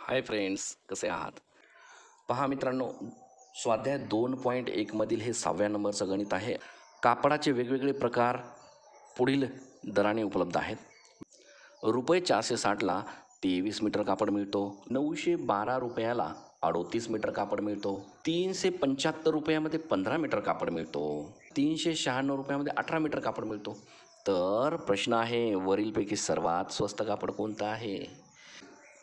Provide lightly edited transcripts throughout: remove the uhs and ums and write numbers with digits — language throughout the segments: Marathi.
हाय फ्रेंड्स, कसे आहात? पहा मित्रांनो, स्वाध्याय 2.1 मधील हे 6व्या नंबरचं गणित आहे. कापडाचे वेगवेगळे प्रकार पुढील दराने उपलब्ध आहेत. रुपये 460ला 23 मीटर कापड मिळतो. 912 रुपयाला 38 मीटर कापड मिळतो. 375 रुपयामध्ये 15 मीटर कापड मिळतो. 396 रुपयामध्ये 18 मीटर कापड मिळतो. तर प्रश्न आहे, वरीलपैकी सर्वात स्वस्त कापड कोणतं आहे?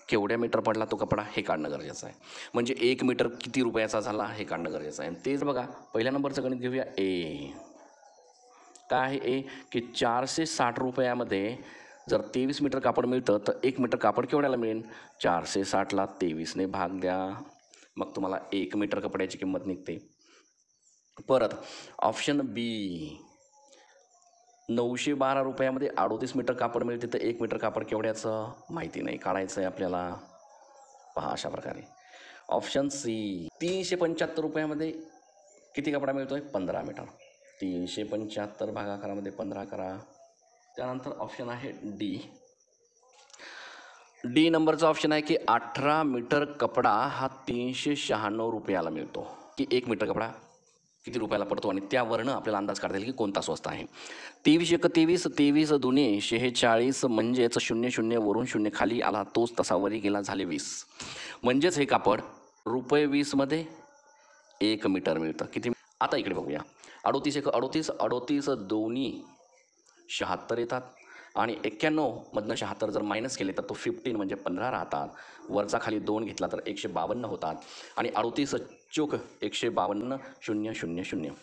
केवढ्या मीटर पडला तो कपडा हे काढणं गरजेचं आहे. म्हणजे 1 मीटर किती रुपयाचा झाला हे काढणं गरजेचं आहे. तेच बघा, पहिल्या नंबरचं गणित घेऊया. ए काय आहे? ए की 460 रुपयामध्ये जर 23 मीटर कापड मिळतं तर 1 मीटर कापड केवढ्याला मिळेल? 460ला 23ने भाग द्या, मग तुम्हाला 1 मीटर कपड्याची किंमत निघते. परत ऑप्शन बी, 912 रुपयामध्ये 38 मीटर कापड मिळते तर 1 मीटर कापड केवढ्याचं माहिती नाही, काढायचं आहे आपल्याला. पहा अशा प्रकारे. ऑप्शन सी, 375 रुपयामध्ये किती कपडा मिळतोय? 15 मीटर. 375 भागाकारामध्ये 15 करा. त्यानंतर ऑप्शन आहे डी. डी नंबरचा ऑप्शन आहे की 18 मीटर कपडा हा 396 रुपयाला मिळतो. की 1 मीटर कपडा किती रुपयाला पडतो, आणि त्यावरनं आपल्याला अंदाज काढता येईल की कोणता स्वस्त आहे. 23 × 23, 23 दुने 46, म्हणजेच 00 वरून 0 खाली आला तोच तसा वरी गेला, झाले 20. म्हणजेच हे कापड रुपये 20मध्ये 1 मीटर मिळतं. किती? आता इकडे बघूया. 38 × 38, 38 दोन्ही 76 येतात, आणि 91मधनं 76 जर मायनस केले तर तो 15 म्हणजे 15 राहतात. वरचा खाली 2 घेतला तर 152 होतात, आणि 38 चोक 152 000,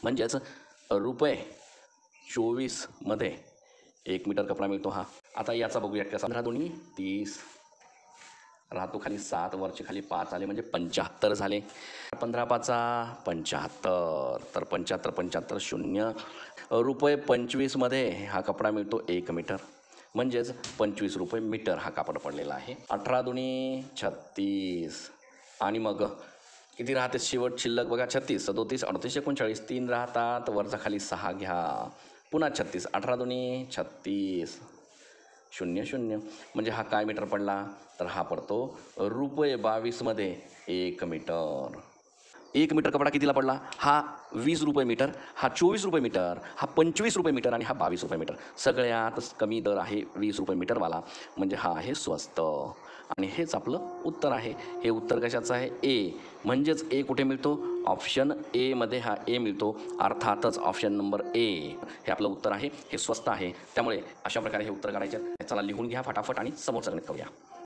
म्हणजेच रुपये 24मध्ये 1 मीटर कपडा मिळतो हा. आता याचा बघूया कसा. 15 दोन्ही 30 राहतो, खाली 7, वरचे खाली 5 आले म्हणजे 75 झाले. 15 पाचा 75, तर 75 75 0. रुपये 25मध्ये हा कपडा मिळतो 1 मीटर, म्हणजेच 25 रुपये मीटर हा कापड पडलेला आहे. 18 दुनी 36, आणि मग किती राहते शेवट शिल्लक बघा? 36, 37, 38, 39, 3 राहतात, वरचा खाली 6 घ्या, पुन्हा 36, 18 दुनी 36 00, म्हणजे हा काय मीटर पडला? तर हा पडतो रुपये 22मध्ये 1 मीटर. 1 मीटर कपडा कितीला पडला? हा 20 रुपये मीटर, हा 24 रुपये मीटर, हा 25 रुपये मीटर, आणि हा 22 रुपये मीटर. सगळ्यात कमी दर आहे 20 रुपये मीटरवाला, म्हणजे हा आहे स्वस्त. आणि हेच आपलं उत्तर आहे. हे उत्तर कशाचं आहे? ए. म्हणजेच ए कुठे मिळतो? ऑप्शन एमध्ये हा ए मिळतो. अर्थातच ऑप्शन नंबर ए हे आपलं उत्तर आहे. हे स्वस्त आहे. त्यामुळे अशा प्रकारे हे उत्तर काढायचे. चला लिहून घ्या फटाफट आणि समोरचं गणित करूया.